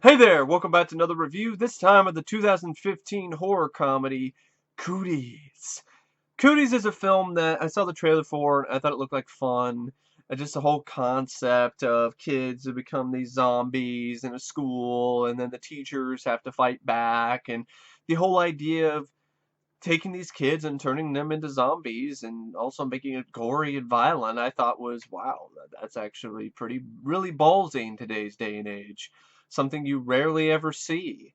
Hey there, welcome back to another review, this time of the 2015 horror comedy, Cooties. Cooties is a film that I saw the trailer for, and I thought it looked like fun. Just the whole concept of kids who become these zombies in a school, and then the teachers have to fight back, and the whole idea of taking these kids and turning them into zombies, and also making it gory and violent, I thought was, wow, that's actually really ballsy in today's day and age. Something you rarely ever see.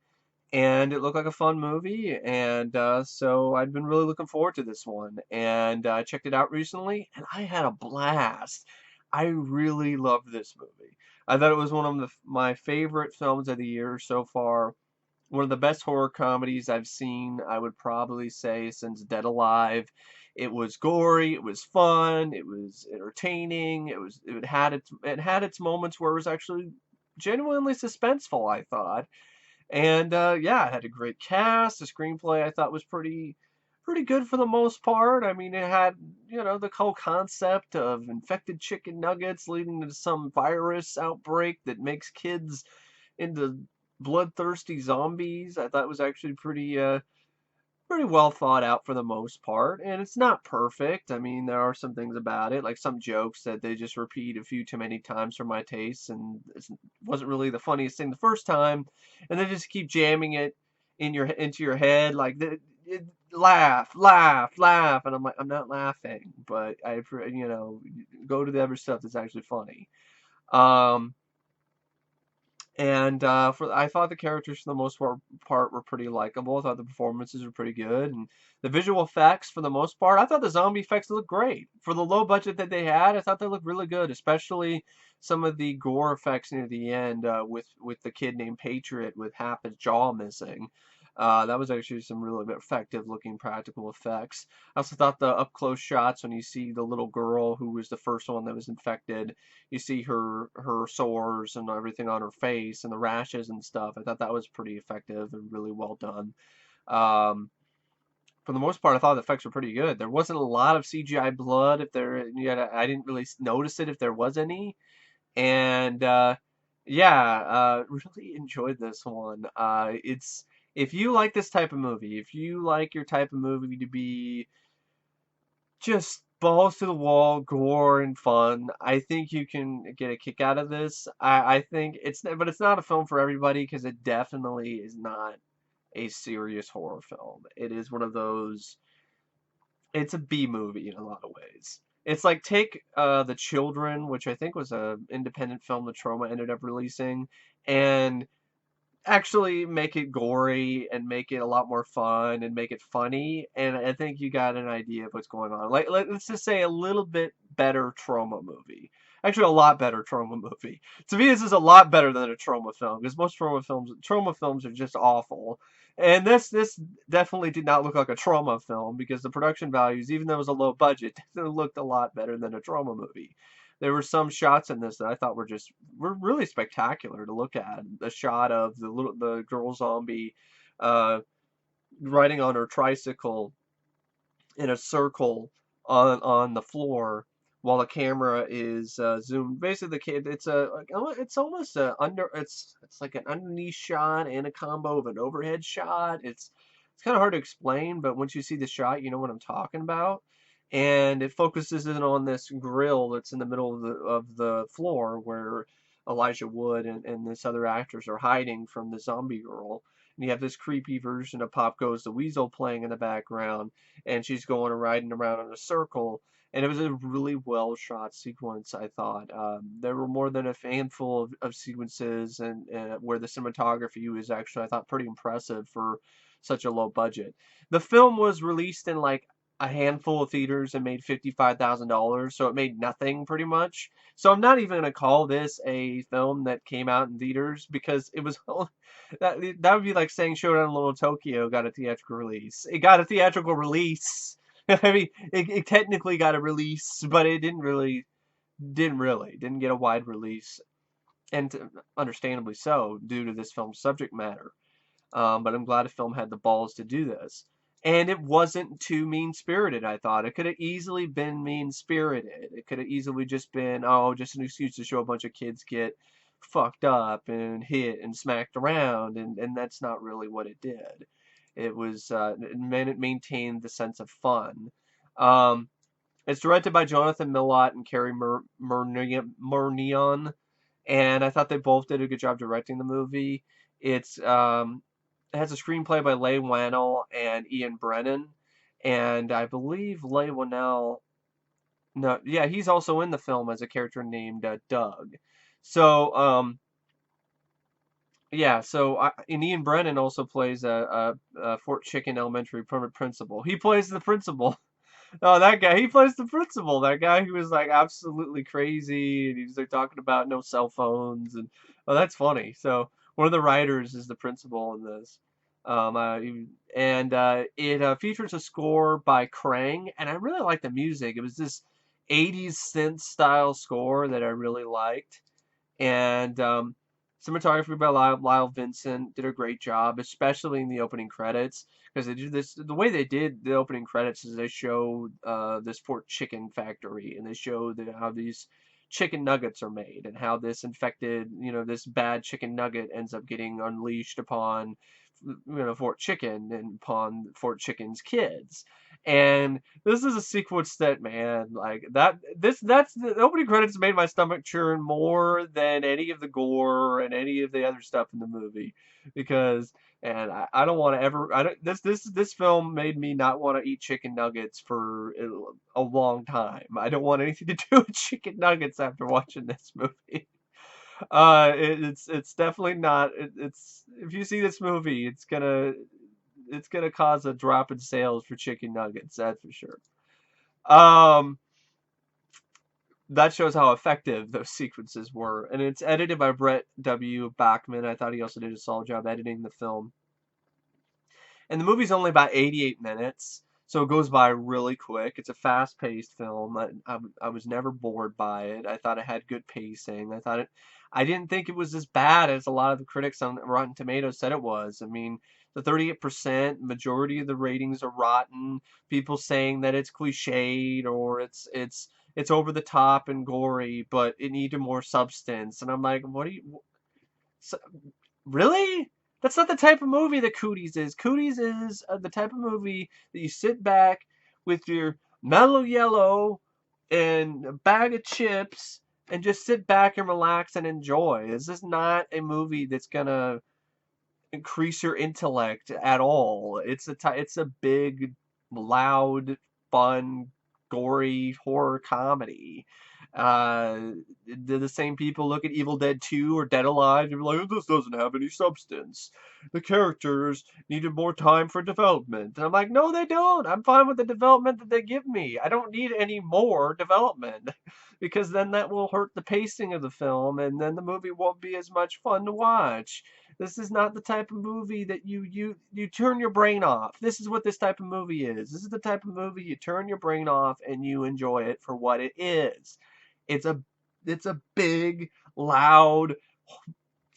And it looked like a fun movie, and so I'd been really looking forward to this one. And I checked it out recently, and I had a blast. I really loved this movie. I thought it was one of my favorite films of the year so far. One of the best horror comedies I've seen, I would probably say, since Dead Alive. It was gory, it was fun, it was entertaining, it had its moments where it was actually genuinely suspenseful, I thought. And yeah, it had a great cast. The screenplay I thought was pretty good for the most part. I mean, it had, the whole concept of infected chicken nuggets leading to some virus outbreak that makes kids into bloodthirsty zombies. I thought was actually pretty well thought out for the most part, and it's not perfect. I mean, there are some things about it, like some jokes that they just repeat a few too many times for my taste, and it wasn't really the funniest thing the first time, and they just keep jamming it into your head, like laugh, laugh, laugh, and I'm like, I'm not laughing, but go to the other stuff that's actually funny. Um, and I thought the characters for the most part were pretty likable. I thought the performances were pretty good, and the visual effects for the most part, I thought the zombie effects looked great for the low budget that they had. I thought they looked really good, especially some of the gore effects near the end with the kid named Patriot with half his jaw missing. That was actually some really effective looking practical effects. I also thought the up close shots when you see the little girl who was the first one that was infected, you see her sores and everything on her face and the rashes and stuff. I thought that was pretty effective and really well done. Um, for the most part, I thought the effects were pretty good. There wasn't a lot of CGI blood. If there, I didn't really notice it if there was any. And yeah, really enjoyed this one. It's if you like this type of movie, if you like your type of movie to be just balls to the wall, gore and fun. I think you can get a kick out of this. I think but it's not a film for everybody because it definitely is not a serious horror film. It is one of those. It's a B movie in a lot of ways. It's like take The Children, which I think was a independent film that Troma ended up releasing, and actually make it gory and make it a lot more fun and make it funny. And I think you got an idea of what's going on. Like, let's just say a little bit better trauma movie. Actually, a lot better trauma movie. To me, this is a lot better than a trauma film because most trauma films are just awful. And this definitely did not look like a trauma film because the production values, even though it was a low budget, definitely looked a lot better than a trauma movie. There were some shots in this that I thought were really spectacular to look at. The shot of the girl zombie uh, riding on her tricycle in a circle on the floor while the camera is zoomed. Basically, the kid it's almost a under it's like an underneath shot and a combo of an overhead shot. It's kind of hard to explain, but once you see the shot, you know what I'm talking about. And it focuses in on this grill that's in the middle of the floor where Elijah Wood and this other actors are hiding from the zombie girl. And you have this creepy version of Pop Goes the Weasel playing in the background, and she's going and riding around in a circle. And it was a really well shot sequence, I thought. There were more than a handful of sequences and where the cinematography was actually, I thought, pretty impressive for such a low budget. The film was released in like a handful of theaters and made $55,000, so it made nothing pretty much. So I'm not even going to call this a film that came out in theaters because it was that would be like saying Showdown in Little Tokyo got a theatrical release. It got a theatrical release. I mean, it technically got a release, but it didn't get a wide release, and understandably so due to this film's subject matter. But I'm glad a film had the balls to do this. And it wasn't too mean-spirited, I thought. It could have easily been mean-spirited. It could have easily just been, oh, just an excuse to show a bunch of kids get fucked up and hit and smacked around, and that's not really what it did. It was it maintained the sense of fun. Um, it's directed by Jonathan Milott and Cary Murnion, and I thought they both did a good job directing the movie. It has a screenplay by Leigh Whannell and Ian Brennan, and I believe Leigh Whannell. No, yeah, he's also in the film as a character named Doug. So, yeah, and Ian Brennan also plays a Fort Chicken Elementary principal. He plays the principal. Oh, that guy, he plays the principal. That guy who was like absolutely crazy, and he's like talking about no cell phones, and oh, that's funny. So one of the writers is the principal in this. It features a score by Kwong, and I really like the music. It was this 80s synth style score that I really liked, and cinematography by Lyle Vincent did a great job, especially in the opening credits, because they do this. The way they did the opening credits is they show this Fort Chicken factory, and they show how these chicken nuggets are made, and how this infected, this bad chicken nugget ends up getting unleashed upon, Fort Chicken and upon Fort Chicken's kids. And this is a sequence that, man, like that's the opening credits made my stomach churn more than any of the gore and any of the other stuff in the movie, because, and I don't want to ever, I don't, this film made me not want to eat chicken nuggets for a long time. I don't want anything to do with chicken nuggets after watching this movie. It's definitely not. It's If you see this movie, it's gonna cause a drop in sales for chicken nuggets. That's for sure. Um, that shows how effective those sequences were, and it's edited by Brett W. Bachman. I thought he also did a solid job editing the film. And the movie's only about 88 minutes, so it goes by really quick. It's a fast-paced film. I was never bored by it. I thought it had good pacing. I didn't think it was as bad as a lot of the critics on Rotten Tomatoes said it was. I mean, the 38%, majority of the ratings are rotten. People saying that it's cliched or it's over the top and gory, but it needed more substance. And I'm like, what do you? So, really? That's not the type of movie that Cooties is. Cooties is the type of movie that you sit back with your mellow yellow and a bag of chips and just sit back and relax and enjoy. This is not a movie that's gonna increase your intellect at all. It's a big, loud, fun, gory horror comedy. The same people look at Evil Dead 2 or Dead Alive and be like, this doesn't have any substance. The characters needed more time for development. And I'm like, no, they don't. I'm fine with the development that they give me. I don't need any more development because then that will hurt the pacing of the film and then the movie won't be as much fun to watch. This is not the type of movie that you turn your brain off. This is what this type of movie is. This is the type of movie you turn your brain off and you enjoy it for what it is. It's a it's a big, loud,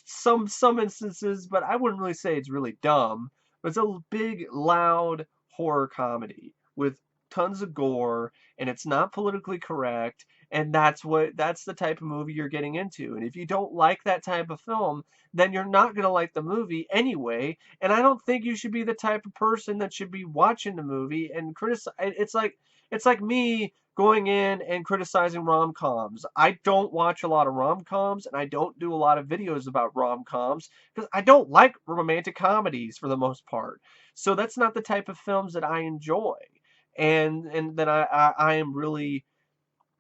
some instances, but I wouldn't really say it's really dumb. But it's a big, loud horror comedy with tons of gore, and it's not politically correct, and that's the type of movie you're getting into. And if you don't like that type of film, then you're not gonna like the movie anyway. And I don't think you should be the type of person that should be watching the movie and criticize. It's like me going in and criticizing rom-coms. I don't watch a lot of rom-coms and I don't do a lot of videos about rom-coms because I don't like romantic comedies for the most part. So that's not the type of films that I enjoy. And that I am really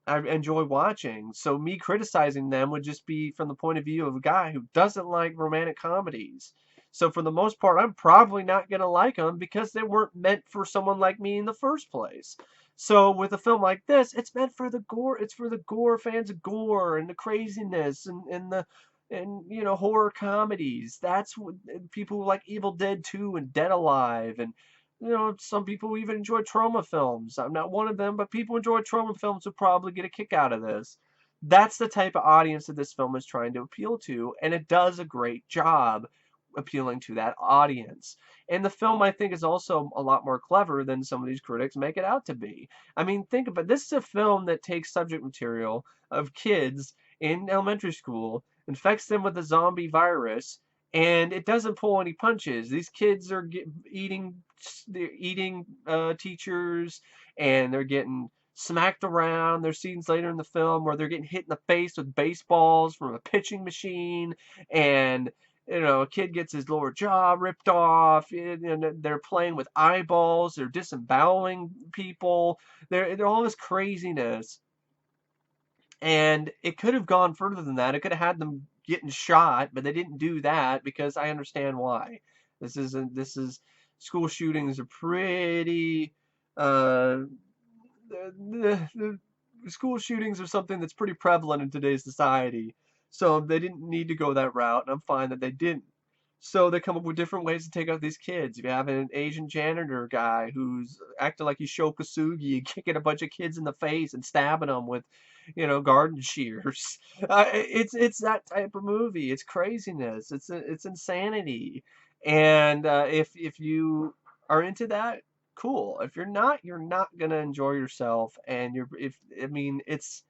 I enjoy watching. So me criticizing them would just be from the point of view of a guy who doesn't like romantic comedies. So for the most part, I'm probably not going to like them because they weren't meant for someone like me in the first place. So with a film like this, it's meant for the gore. It's for the gore fans of gore and the craziness and horror comedies. That's what people like Evil Dead 2 and Dead Alive and some people even enjoy trauma films. I'm not one of them, but people enjoy trauma films will probably get a kick out of this. That's the type of audience that this film is trying to appeal to, and it does a great job appealing to that audience. And the film, I think, is also a lot more clever than some of these critics make it out to be. I mean, think about it. This is a film that takes subject material of kids in elementary school infects them with the zombie virus, and it doesn't pull any punches. These kids are they're eating teachers, and they're getting smacked around. There's scenes later in the film where they're getting hit in the face with baseballs from a pitching machine, and a kid gets his lower jaw ripped off, and they're playing with eyeballs. They're disemboweling people. They're all this craziness, and it could have gone further than that. It could have had them getting shot, but they didn't do that because I understand why. This is school shootings are pretty. Uh, the school shootings are something that's pretty prevalent in today's society. So they didn't need to go that route, and I'm fine that they didn't. So they come up with different ways to take out these kids. If you have an Asian janitor guy who's acting like he's Sho Kosugi, kicking a bunch of kids in the face and stabbing them with, garden shears. It's that type of movie. It's craziness. It's insanity. And if you are into that, cool. If you're not gonna enjoy yourself. And it's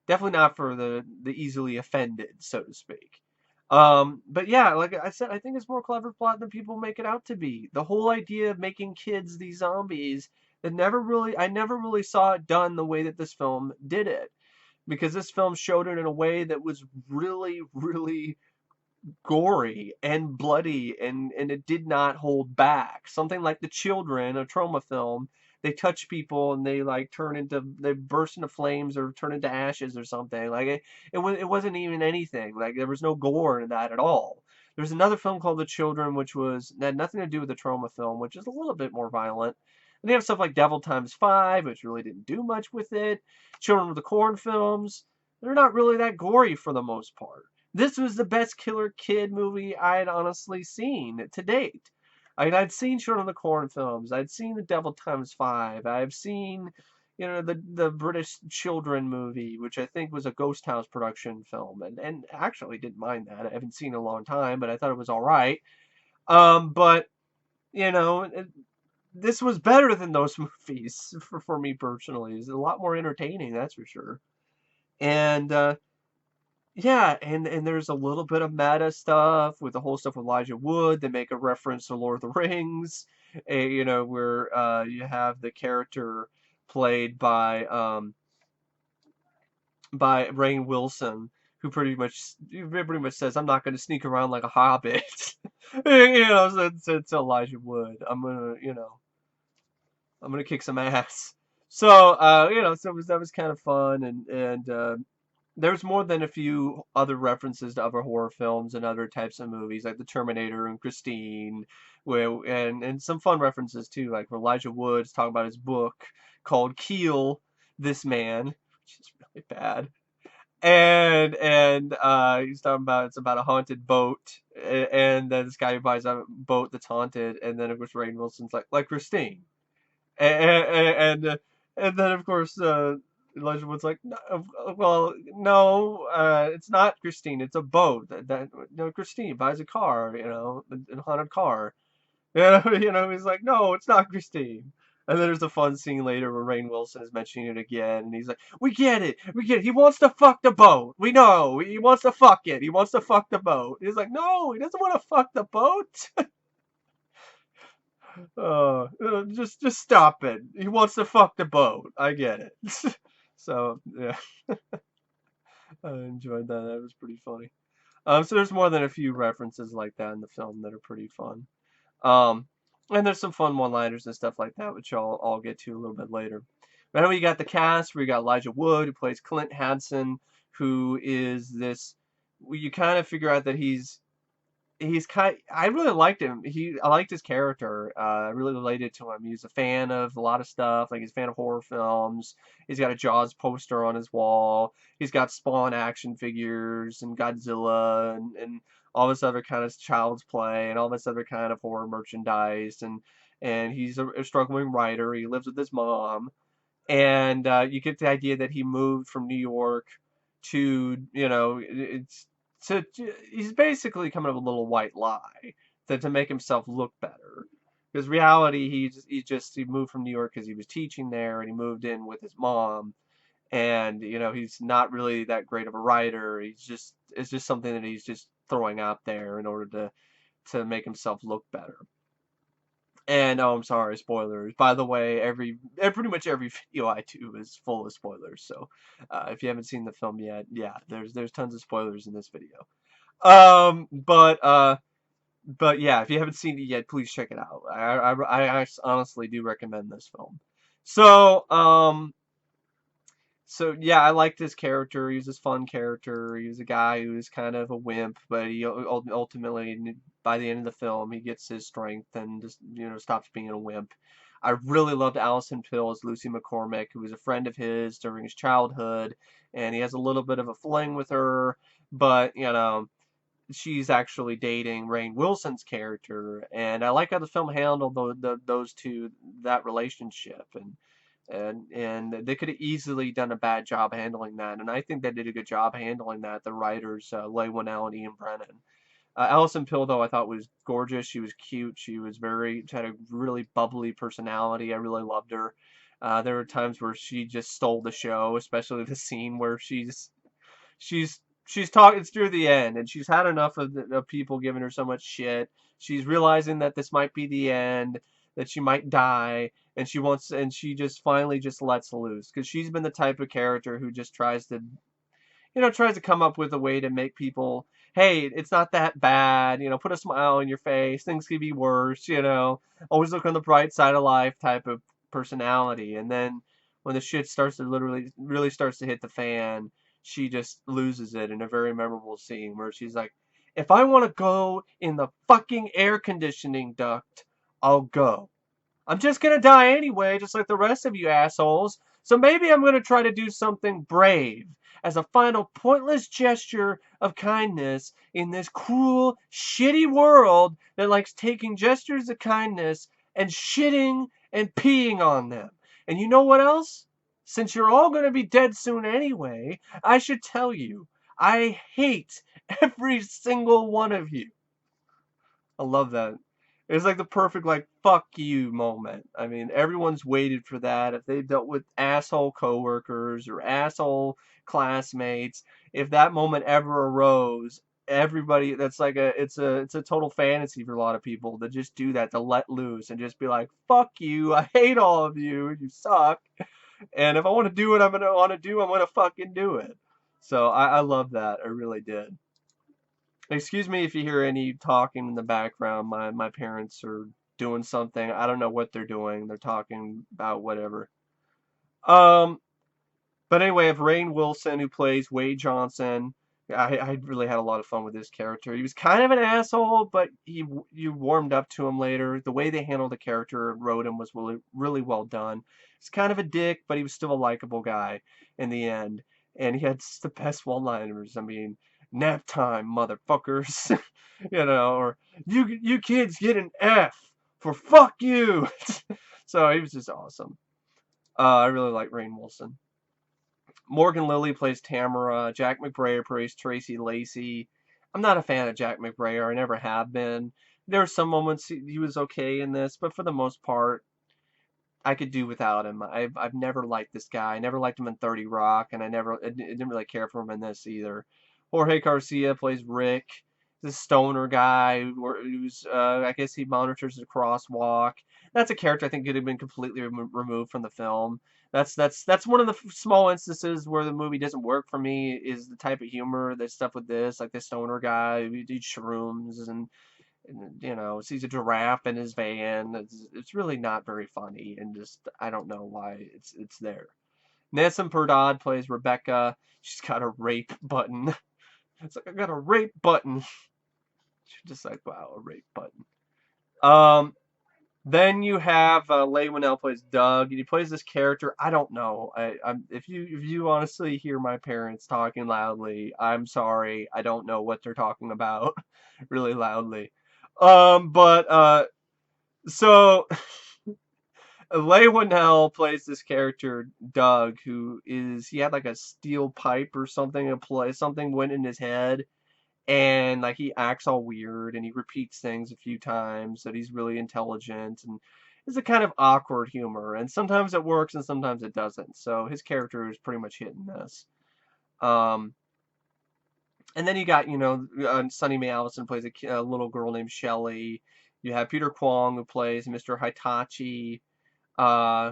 definitely not for the easily offended, so to speak. But yeah, like I said, I think it's more clever plot than people make it out to be. The whole idea of making kids these zombies, I never really saw it done the way that this film did it. Because this film showed it in a way that was really, really gory and bloody, and it did not hold back. Something like The Children, a trauma film, they touch people and they burst into flames or turn into ashes or something. Like it wasn't even anything. Like there was no gore in that at all. There's another film called The Children, which had nothing to do with the trauma film, which is a little bit more violent. And they have stuff like Devil Times 5, which really didn't do much with it. Children of the Corn films, they're not really that gory for the most part. This was the best Killer Kid movie I had honestly seen to date. I'd seen Children of the Corn films. I'd seen The Devil Times 5. I've seen, the British Children movie, which I think was a Ghost House production film, and actually didn't mind that. I haven't seen it in a long time, but I thought it was all right. But you know, it, this was better than those movies for me personally. It's a lot more entertaining, that's for sure. And yeah, and there's a little bit of meta stuff with the whole stuff with Elijah Wood. They make a reference to Lord of the Rings, where you have the character played by Rainn Wilson, who pretty much says, "I'm not going to sneak around like a hobbit." So Elijah Wood, I'm gonna kick some ass. So that was kind of fun, and there's more than a few other references to other horror films and other types of movies, like The Terminator and Christine, and some fun references too, like where Elijah Wood's talking about his book called Kill This Man, which is really bad. And he's talking about it's about a haunted boat, and then this guy who buys a boat that's haunted, and then of course Rainn Wilson's like Christine, and then of course Elijah Wood's like, no, well, no, it's not Christine, it's a boat. No, Christine buys a car, a haunted car. He's like, no, it's not Christine. And then there's a fun scene later where Rainn Wilson is mentioning it again, and he's like, we get it. He wants to fuck the boat. We know. He wants to fuck it. He wants to fuck the boat. He's like, no, he doesn't want to fuck the boat. Just stop it. He wants to fuck the boat. I get it. So yeah, I enjoyed that. That was pretty funny. So there's more than a few references like that in the film that are pretty fun. Um, and there's some fun one-liners and stuff like that, which I'll get to a little bit later. But then we got the cast. We got Elijah Wood, who plays Clint Hansen, who is this. You kind of figure out that I really liked him. I liked his character. I really related to him. He's a fan of a lot of stuff. Like he's a fan of horror films. He's got a Jaws poster on his wall. He's got Spawn action figures and Godzilla and all this other kind of Child's Play and all this other kind of horror merchandise. And he's a struggling writer. He lives with his mom. And you get the idea that he moved from New York to, he's basically coming up with a little white lie to make himself look better. Because reality, he moved from New York because he was teaching there, and he moved in with his mom. And he's not really that great of a writer. He's just it's just something that he's just throwing out there in order to make himself look better. And oh, I'm sorry, spoilers. By the way, pretty much every video I do is full of spoilers. So if you haven't seen the film yet, yeah, there's tons of spoilers in this video. Um, but uh, but yeah, if you haven't seen it yet, please check it out. I honestly do recommend this film. So so yeah, I liked his character. He was this fun character. He was a guy who was kind of a wimp, but he ultimately, by the end of the film, he gets his strength and just stops being a wimp. I really loved Allison Pill as Lucy McCormick, who was a friend of his during his childhood, and he has a little bit of a fling with her, but she's actually dating Rainn Wilson's character, and I like how the film handled those two, that relationship, and they could have easily done a bad job handling that, and I think they did a good job handling that. The writers, Leigh Whannell and Ian Brennan. Allison Pill, though, I thought was gorgeous. She was cute. She had a really bubbly personality. I really loved her. There were times where she just stole the show, especially the scene where she's talking through the end, and she's had enough of people giving her so much shit. She's realizing that this might be the end, that she might die, and she just finally just lets loose, because she's been the type of character who just tries to come up with a way to make people, hey, it's not that bad, put a smile on your face, things could be worse, always look on the bright side of life type of personality. And then when the shit starts to really starts to hit the fan, she just loses it in a very memorable scene where she's like, if I want to go in the fucking air conditioning duct, I'll go. I'm just gonna die anyway, just like the rest of you assholes. So maybe I'm gonna try to do something brave as a final pointless gesture of kindness in this cruel, shitty world that likes taking gestures of kindness and shitting and peeing on them. And you know what else? Since you're all gonna be dead soon anyway, I should tell you, I hate every single one of you. I love that. It's like the perfect, like, fuck you moment. I mean, everyone's waited for that. If they've dealt with asshole coworkers or asshole classmates, if that moment ever arose, everybody, it's a total fantasy for a lot of people to just do that, to let loose and just be like, fuck you, I hate all of you, you suck. And if I want to do what I'm going to want to do, I'm going to fucking do it. So I love that. I really did. Excuse me if you hear any talking in the background. My parents are doing something. I don't know what they're doing. They're talking about whatever. Um, but anyway, I have Rainn Wilson, who plays Wade Johnson. I really had a lot of fun with this character. He was kind of an asshole, but you warmed up to him later. The way they handled the character and wrote him was really, really well done. He's kind of a dick, but he was still a likable guy in the end. And he had the best one-liners. I mean, nap time, motherfuckers. Or you kids get an F for fuck you. So he was just awesome. I really like Rainn Wilson. Morgan Lilly plays Tamara. Jack McBrayer plays Tracy Lacey. I'm not a fan of Jack McBrayer. I never have been. There were some moments he was okay in this, but for the most part, I could do without him. I've never liked this guy. I never liked him in 30 Rock, and I didn't really care for him in this either. Jorge Garcia plays Rick, the stoner guy who's I guess he monitors the crosswalk. That's a character I think could have been completely removed from the film. That's one of the small instances where the movie doesn't work for me, is the type of humor, that stuff with this, like the stoner guy who eats shrooms and sees a giraffe in his van. It's really not very funny, and just I don't know why it's there. Nasim Pedrad plays Rebecca. She's got a rape button. It's like, I got a rape button. She's just like, wow, a rape button. Then you have Leigh Whannell plays Doug, and he plays this character. I don't know. If you honestly hear my parents talking loudly, I'm sorry. I don't know what they're talking about really loudly. But so Leigh Whannell plays this character Doug, he had like a steel pipe or something, something went in his head, and like he acts all weird, and he repeats things a few times, that he's really intelligent, and it's a kind of awkward humor, and sometimes it works and sometimes it doesn't. So his character is pretty much hit and miss. Um, And then you got, Sunny May Allison plays a little girl named Shelley. You have Peter Kwong, who plays Mr. Hitachi,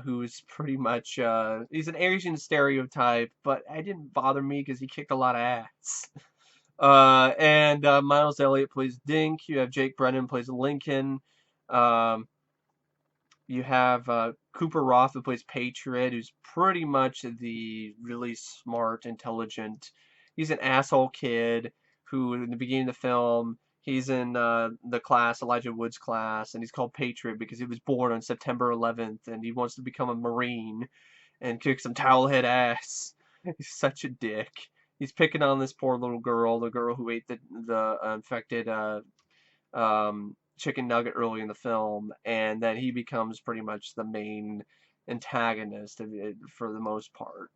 who's pretty much, he's an Asian stereotype, but it didn't bother me because he kicked a lot of ass. And Miles Elliott plays Dink. You have Jake Brennan plays Lincoln. Um, you have Cooper Roth, who plays Patriot, who's pretty much the really smart, intelligent. He's an asshole kid who, in the beginning of the film, he's in the class, Elijah Wood's class, and he's called Patriot because he was born on September 11th, and he wants to become a Marine and kick some towelhead ass. He's such a dick. He's picking on this poor little girl, the girl who ate the infected chicken nugget early in the film, and then he becomes pretty much the main antagonist of it for the most part,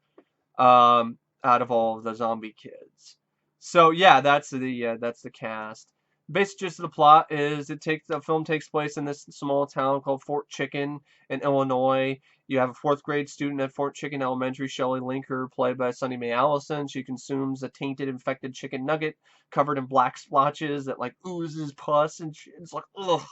out of all of the zombie kids. So yeah, that's the cast. Basic gist of the plot is the film takes place in this small town called Fort Chicken in Illinois. You have a fourth grade student at Fort Chicken Elementary, Shelley Linker, played by Sunny May Allison. She consumes a tainted, infected chicken nugget covered in black splotches that like oozes pus, and it's like ugh.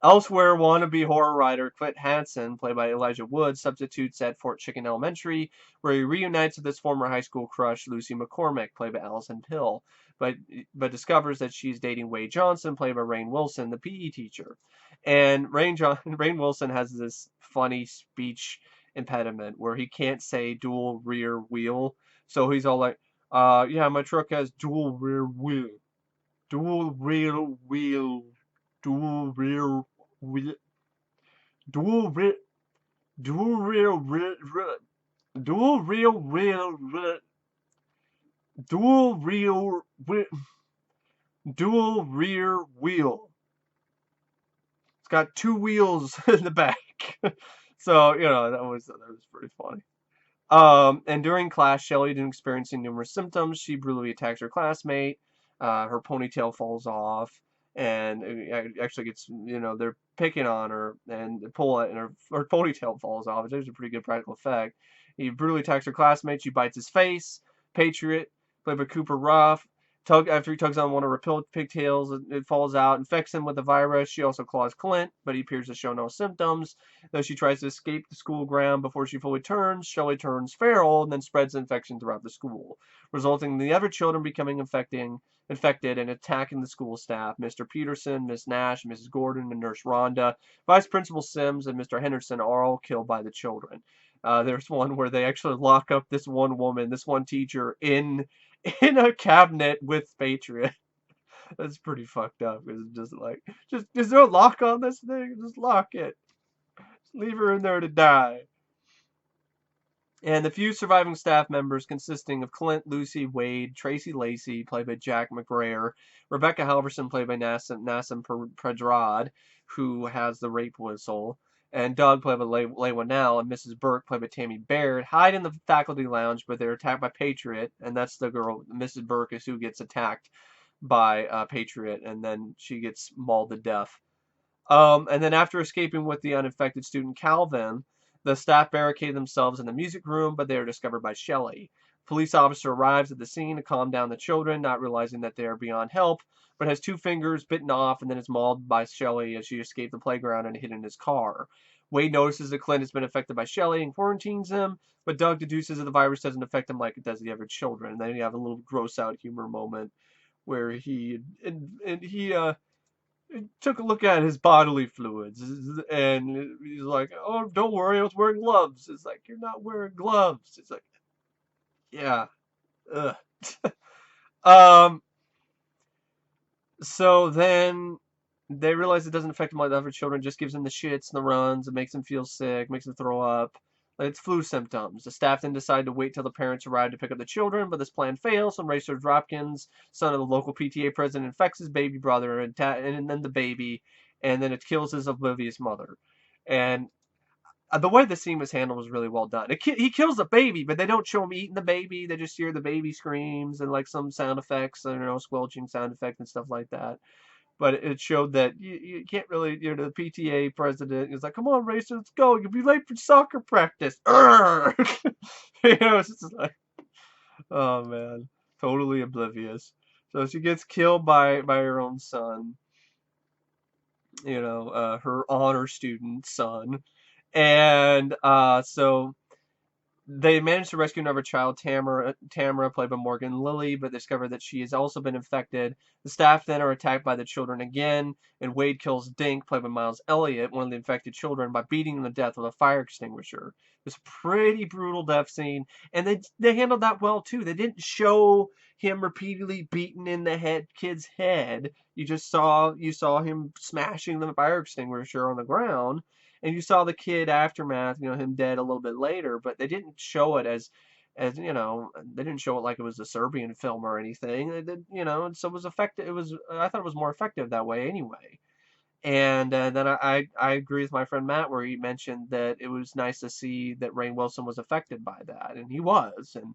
Elsewhere, wannabe horror writer Clint Hansen, played by Elijah Wood, substitutes at Fort Chicken Elementary, where he reunites with his former high school crush, Lucy McCormick, played by Allison Pill, but discovers that she's dating Wade Johnson, played by Rainn Wilson, the PE teacher. And Rainn Wilson has this funny speech impediment where he can't say dual rear wheel, so he's all like, yeah, my truck has dual rear wheel. Dual rear wheel. Dual rear wheel. Dual rear. Dual rear wheel. Dual rear wheel. Dual rear wheel. Dual rear wheel. It's got two wheels in the back. So, that was pretty funny. And during class, Shelley, experiencing numerous symptoms, she brutally attacks her classmate. Her ponytail falls off, and it actually gets, they're picking on her and pull it, and her ponytail falls off. It's a pretty good practical effect. He brutally attacks her classmate. She bites his face. Patriot, played by Cooper Roth. After he tugs on one of her pigtails, it falls out, infects him with the virus. She also claws Clint, but he appears to show no symptoms. Though she tries to escape the school ground before she fully turns, Shelley turns feral and then spreads the infection throughout the school, resulting in the other children becoming infected and attacking the school staff. Mr. Peterson, Miss Nash, Mrs. Gordon, and Nurse Rhonda, Vice Principal Sims, and Mr. Henderson are all killed by the children. There's one where they actually lock up this one woman, this one teacher, in a cabinet with Patriot. That's pretty fucked up. It's just like, is there a lock on this thing? Just lock it. Just leave her in there to die. And the few surviving staff members consisting of Clint, Lucy, Wade, Tracy Lacey, played by Jack McBrayer, Rebecca Halverson, played by Nasim Pedrad, who has the rape whistle, and Doug, played by Leigh Whannell, and Mrs. Burke, played by Tammy Baird, hide in the faculty lounge, but they're attacked by Patriot, and that's the girl, Mrs. Burke, is who gets attacked by Patriot, and then she gets mauled to death. And then after escaping with the uninfected student Calvin, the staff barricade themselves in the music room, but they are discovered by Shelley. Police officer arrives at the scene to calm down the children, not realizing that they are beyond help, but has two fingers bitten off and then is mauled by Shelley as she escaped the playground and hid in his car. Wade notices that Clint has been affected by Shelley and quarantines him, but Doug deduces that the virus doesn't affect him like it does the other children. And then you have a little gross out humor moment where he took a look at his bodily fluids, and he's like, "Oh, don't worry, I was wearing gloves." It's like, you're not wearing gloves. It's like, yeah, ugh. um. So then they realize it doesn't affect him like the other children. Just gives him the shits and the runs. It makes him feel sick, makes him throw up. It's flu symptoms. The staff then decide to wait till the parents arrive to pick up the children, but this plan fails. So Racer Dropkins, son of the local PTA president, infects his baby brother and then the baby, and then it kills his oblivious mother. And the way the scene was handled was really well done. He kills the baby, but they don't show him eating the baby. They just hear the baby screams and like some sound effects, squelching sound effects and stuff like that. But it showed that you can't really, the PTA president is like, come on, Racer, let's go. You'll be late for soccer practice. It's just like, oh, man. totally oblivious. So she gets killed by her own son, her honor student son. And so they managed to rescue another child, Tamara, played by Morgan Lilly, but discover that she has also been infected. The staff then are attacked by the children again, and Wade kills Dink, played by Miles Elliott, one of the infected children, by beating him to death with a fire extinguisher. It's a pretty brutal death scene, and they handled that well too. They didn't show him repeatedly beating in the kid's head. You saw him smashing the fire extinguisher on the ground, and you saw the kid aftermath, him dead a little bit later, but they didn't show it they didn't show it like it was a Serbian film or anything. They did, so it was effective. I thought it was more effective that way anyway. And then I agree with my friend Matt, where he mentioned that it was nice to see that Rainn Wilson was affected by that, and he was, and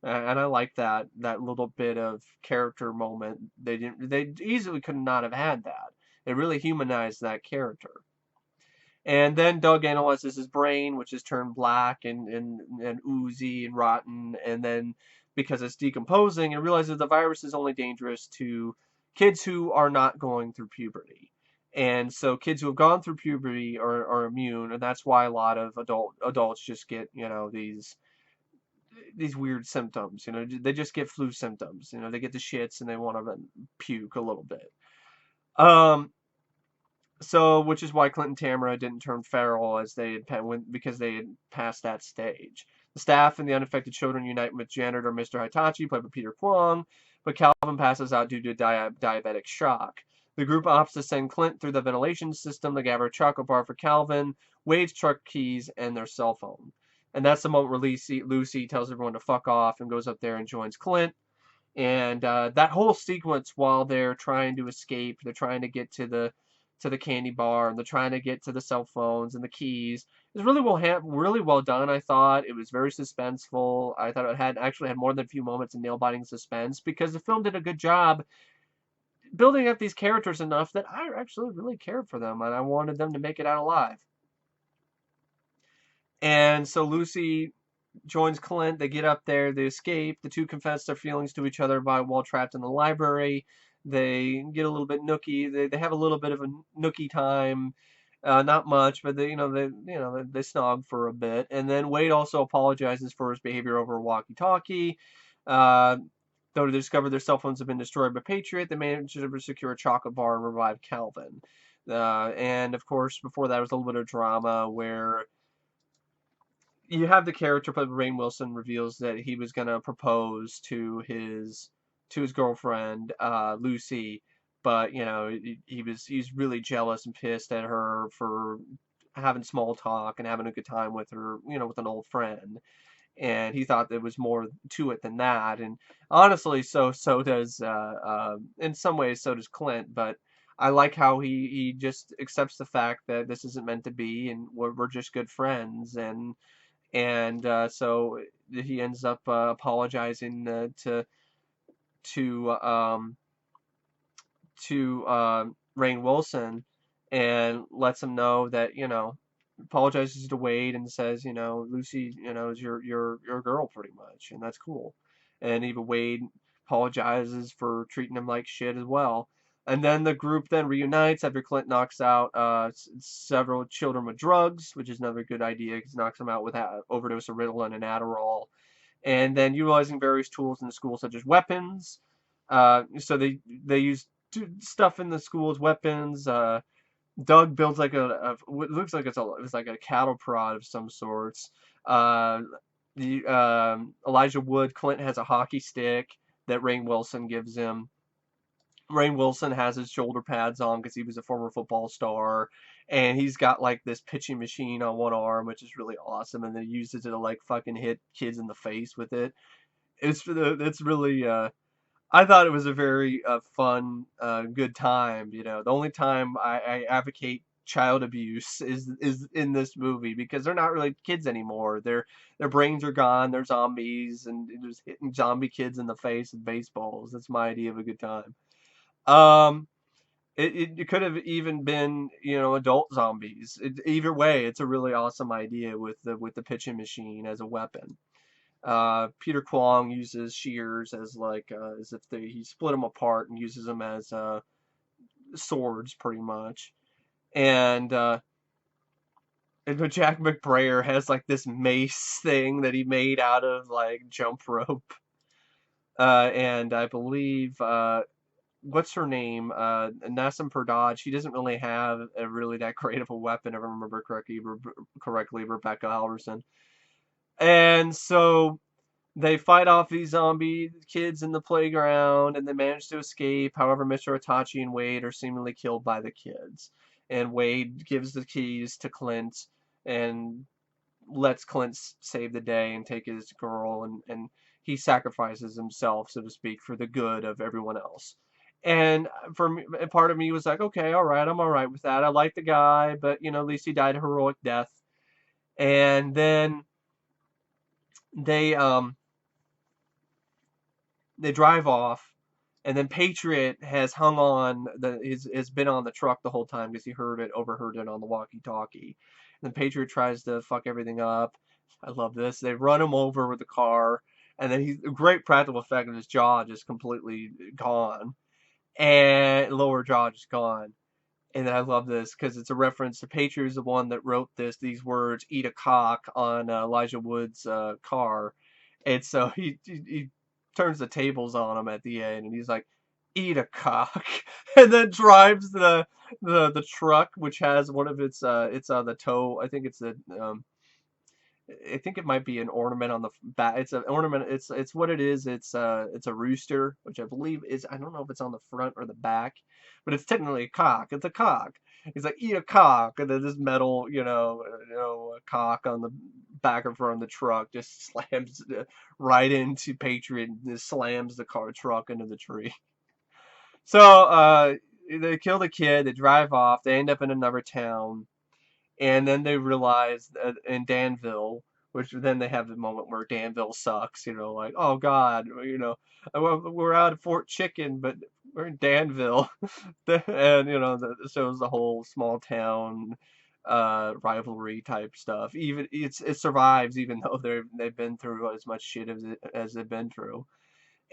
I like that little bit of character moment. They easily could not have had that. It really humanized that character. And then Doug analyzes his brain, which is turned black and oozy and rotten, and then because it's decomposing, and realizes the virus is only dangerous to kids who are not going through puberty. And so kids who have gone through puberty are immune, and that's why a lot of adults just get, these weird symptoms. They just get flu symptoms. They get the shits and they want to puke a little bit. Um, So, which is why Clint and Tamara didn't turn feral as because they had passed that stage. The staff and the unaffected children unite with janitor Mr. Hitachi, played by Peter Kwong, but Calvin passes out due to diabetic shock. The group opts to send Clint through the ventilation system to gather a chocolate bar for Calvin, Wade's truck keys, and their cell phone. And that's the moment where Lucy tells everyone to fuck off and goes up there and joins Clint. And that whole sequence, while they're trying to escape, they're trying to get to the candy bar, and they're trying to get to the cell phones and the keys, is really well done. I thought it was very suspenseful. I thought it actually had more than a few moments of nail-biting suspense, because the film did a good job building up these characters enough that I actually really cared for them, and I wanted them to make it out alive. And so Lucy joins Clint. They get up there. They escape. The two confess their feelings to each other while trapped in the library. They get a little bit nookie. They have a little bit of a nookie time. Not much, but they snog for a bit. And then Wade also apologizes for his behavior over a walkie-talkie. Uh, Though they discover their cell phones have been destroyed by Patriot, they manage to secure a chocolate bar and revive Calvin. And of course, before that was a little bit of drama where you have the character played by Rainn Wilson reveals that he was gonna propose to his girlfriend Lucy, but he's really jealous and pissed at her for having small talk and having a good time with her, with an old friend. And he thought there was more to it than that. And honestly, so does in some ways so does Clint. But I like how he just accepts the fact that this isn't meant to be, and we're just good friends. And so he ends up apologizing to Rainn Wilson, and lets him know that apologizes to Wade and says Lucy is your girl pretty much, and that's cool. And even Wade apologizes for treating him like shit as well. And then the group then reunites after Clint knocks out several children with drugs, which is another good idea because knocks them out with overdose of Ritalin and Adderall. And then utilizing various tools in the school, such as weapons. So they use stuff in the school as weapons. Doug builds like what looks like it's like a cattle prod of some sorts. Uh, the Elijah Wood, Clint has a hockey stick that Rainn Wilson gives him. Rainn Wilson has his shoulder pads on because he was a former football star, and he's got like this pitching machine on one arm, which is really awesome, and then uses it to like fucking hit kids in the face with it. It's really I thought it was a very fun, good time. The only time I advocate child abuse is in this movie, because they're not really kids anymore. Their brains are gone. They're zombies, and just hitting zombie kids in the face with baseballs. That's my idea of a good time. Um, it could have even been adult zombies. Either way, it's a really awesome idea with the pitching machine as a weapon. Peter Kwong uses shears as like as if he split them apart and uses them as swords pretty much. And but Jack McBrayer has like this mace thing that he made out of like jump rope. And I believe what's her name? Nasim Pedrad. She doesn't really have a really that great of a weapon, if I remember correctly, Rebecca Halverson. And so they fight off these zombie kids in the playground, and they manage to escape. However, Mr. Itachi and Wade are seemingly killed by the kids. And Wade gives the keys to Clint and lets Clint save the day and take his girl, and he sacrifices himself, so to speak, for the good of everyone else. And for me, part of me was like, okay, all right, I'm all right with that. I like the guy, but at least he died a heroic death. And then they they drive off, and then Patriot has hung on has been on the truck the whole time because he overheard it on the walkie-talkie. And then Patriot tries to fuck everything up. I love this. They run him over with the car, and then he's a great practical effect of his jaw just completely gone, and lower jaw just gone. And I love this because it's a reference to Patriot is the one that wrote these words "eat a cock" on Elijah Wood's car, and so he turns the tables on him at the end, and he's like, "Eat a cock," and then drives the truck, which has one of it's on the toe. I think it might be an ornament on the back. It's an ornament. It's what it is. It's a rooster, which I believe is, I don't know if it's on the front or the back, but it's technically a cock. It's a cock. He's like, eat a cock, and then this metal, cock on the back or front of the truck just slams right into Patriot and just slams the truck into the tree. So they kill the kid. They drive off. They end up in another town. And then they realize that in Danville, which then they have the moment where Danville sucks, like, oh God, we're out of Fort Chicken, but we're in Danville. And, it shows the whole small town rivalry type stuff. Even it survives even though they've been through as much shit as they've been through.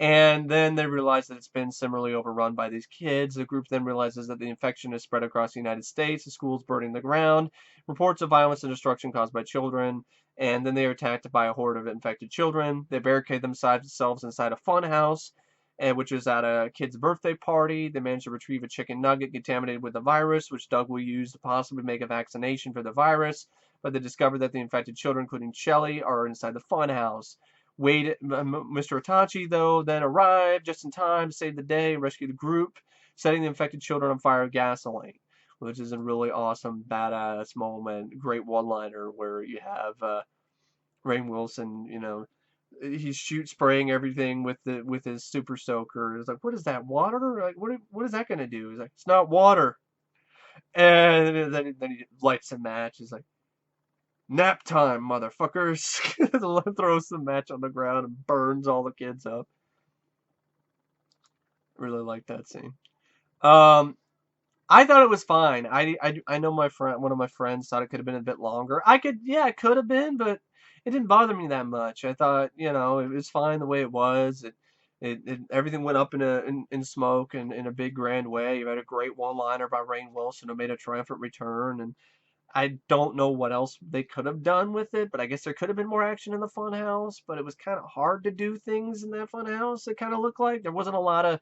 And then they realize that it's been similarly overrun by these kids. The group then realizes that the infection has spread across the United States. The school's burning the ground. Reports of violence and destruction caused by children. And then they are attacked by a horde of infected children. They barricade themselves inside a fun house, which is at a kid's birthday party. They manage to retrieve a chicken nugget contaminated with the virus, which Doug will use to possibly make a vaccination for the virus. But they discover that the infected children, including Shelly, are inside the fun house. Mr. Itachi, though, then arrived just in time to save the day and rescue the group, setting the infected children on fire with gasoline, which is a really awesome, badass moment. Great one-liner where you have Rainn Wilson, he's spraying everything with his super soaker. It's like, what is that, water? Like, what is that gonna do? He's like, it's not water. And then he lights a match. He's like, nap time, motherfuckers. Throws the match on the ground and burns all the kids up. Really like that scene. I thought it was fine. I know one of my friends thought it could have been a bit longer. It could have been, but it didn't bother me that much. I thought, it was fine the way it was. Everything went up in smoke and in a big grand way. You had a great one-liner by Rainn Wilson who made a triumphant return, and I don't know what else they could have done with it, but I guess there could have been more action in the funhouse, but it was kind of hard to do things in that funhouse. It kind of looked like there wasn't a lot of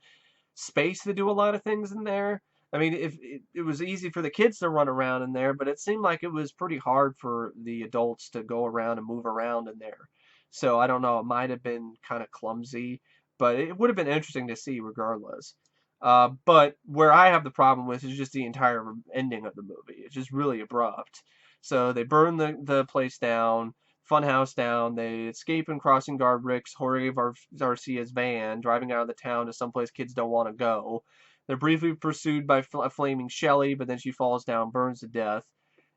space to do a lot of things in there. I mean, if it was easy for the kids to run around in there, but it seemed like it was pretty hard for the adults to go around and move around in there. So I don't know, it might have been kind of clumsy, but it would have been interesting to see regardless. But where I have the problem with is just the entire ending of the movie. It's just really abrupt. So they burn the place down, funhouse down. They escape and crossing guard Rick's Jorge Garcia's van, driving out of the town to someplace kids don't want to go. They're briefly pursued by a flaming Shelly, but then she falls down, burns to death.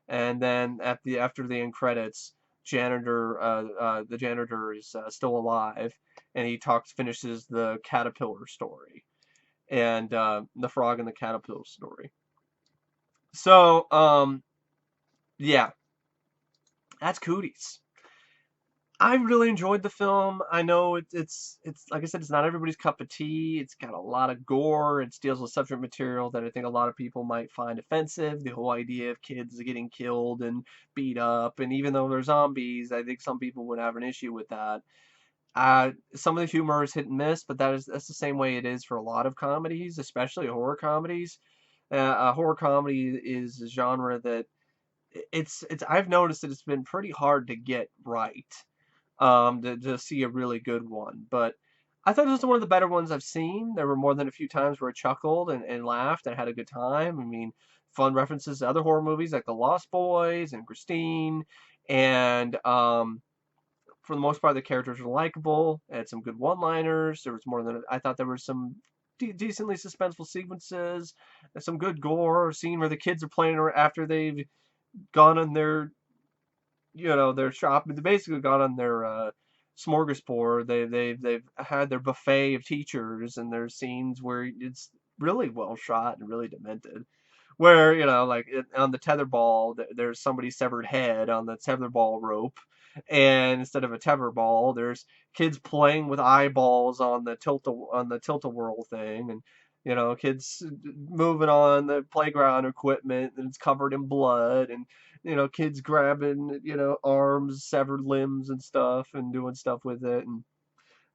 And then after the end credits, the janitor is still alive, and he finishes the caterpillar story and the frog and the caterpillar story. So, yeah, that's Cooties. I really enjoyed the film. I know it's like I said, it's not everybody's cup of tea. It's got a lot of gore. It deals with subject material that I think a lot of people might find offensive. The whole idea of kids getting killed and beat up, and even though they're zombies, I think some people would have an issue with that. Some of the humor is hit and miss, but that's the same way it is for a lot of comedies, especially horror comedies. A horror comedy is a genre that it's I've noticed that it's been pretty hard to get right, to see a really good one. But I thought it was one of the better ones I've seen. There were more than a few times where I chuckled and laughed and had a good time. I mean, fun references to other horror movies like The Lost Boys and Christine, and for the most part, the characters were likable. Had some good one-liners. There was more than I thought. There were some decently suspenseful sequences, and some good gore. A scene where the kids are playing after they've gone on their, their shop. They basically gone on their smorgasbord. They've had their buffet of teachers, and there's scenes where it's really well shot and really demented. Where, like on the tetherball, there's somebody's severed head on the tetherball rope, and instead of a tetherball, there's kids playing with eyeballs on the tilt-a-whirl thing, and kids moving on the playground equipment, and it's covered in blood, and kids grabbing arms, severed limbs, and stuff, and doing stuff with it, and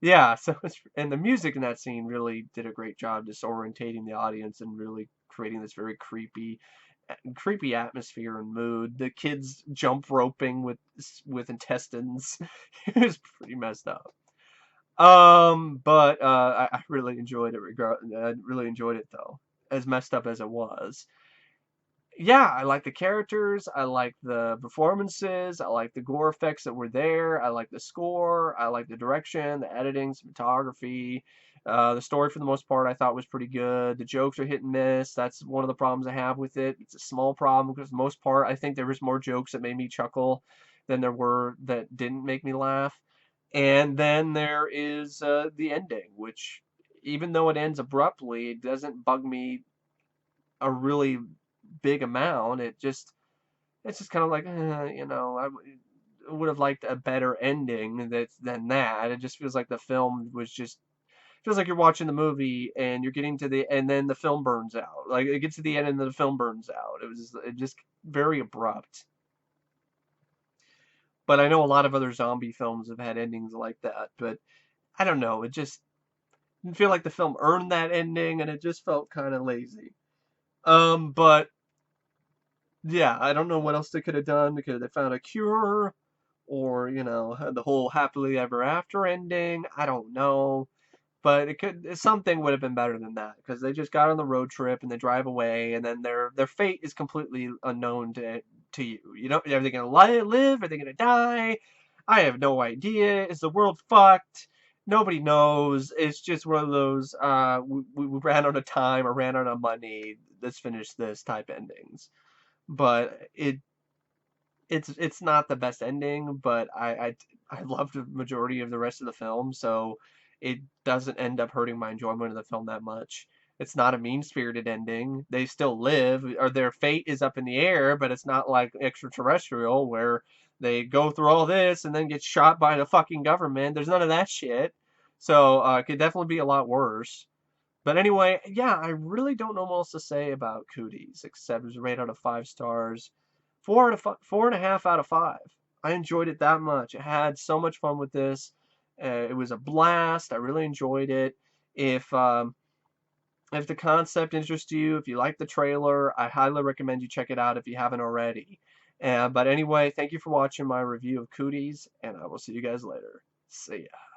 yeah, so and the music in that scene really did a great job disorientating the audience and really creating this very creepy atmosphere and mood. The kids jump roping with intestines. It was pretty messed up. But I really enjoyed it. I really enjoyed it though, as messed up as it was. Yeah, I like the characters, I like the performances, I like the gore effects that were there, I like the score, I like the direction, the editing, cinematography. The story, for the most part, I thought was pretty good. The jokes are hit and miss. That's one of the problems I have with it. It's a small problem because, for the most part, I think there was more jokes that made me chuckle than there were that didn't make me laugh. And then there is the ending, which, even though it ends abruptly, it doesn't bug me a really big amount. It's just kind of like, would have liked a better ending than that. It just feels like the film was just feels like you're watching the movie and you're getting to the and then the film burns out. Like it gets to the end and then the film burns out. It just very abrupt. But I know a lot of other zombie films have had endings like that. But I don't know. It just didn't feel like the film earned that ending, and it just felt kind of lazy. But yeah, I don't know what else they could have done. They could have found a cure, or had the whole happily ever after ending. I don't know, but something would have been better than that because they just got on the road trip and they drive away, and then their fate is completely unknown to you. You know, are they gonna live? Are they gonna die? I have no idea. Is the world fucked? Nobody knows. It's just one of those we ran out of time or ran out of money. Let's finish this type endings. But it's not the best ending, but I loved the majority of the rest of the film, so it doesn't end up hurting my enjoyment of the film that much. It's not a mean-spirited ending. They still live, or their fate is up in the air, but it's not like Extraterrestrial where they go through all this and then get shot by the fucking government. There's none of that shit. So it could definitely be a lot worse. But anyway, yeah, I really don't know what else to say about Cooties, except it was rated out of 5 stars. 4.5 out of 5. I enjoyed it that much. I had so much fun with this. It was a blast. I really enjoyed it. If the concept interests you, if you like the trailer, I highly recommend you check it out if you haven't already. But anyway, thank you for watching my review of Cooties, and I will see you guys later. See ya.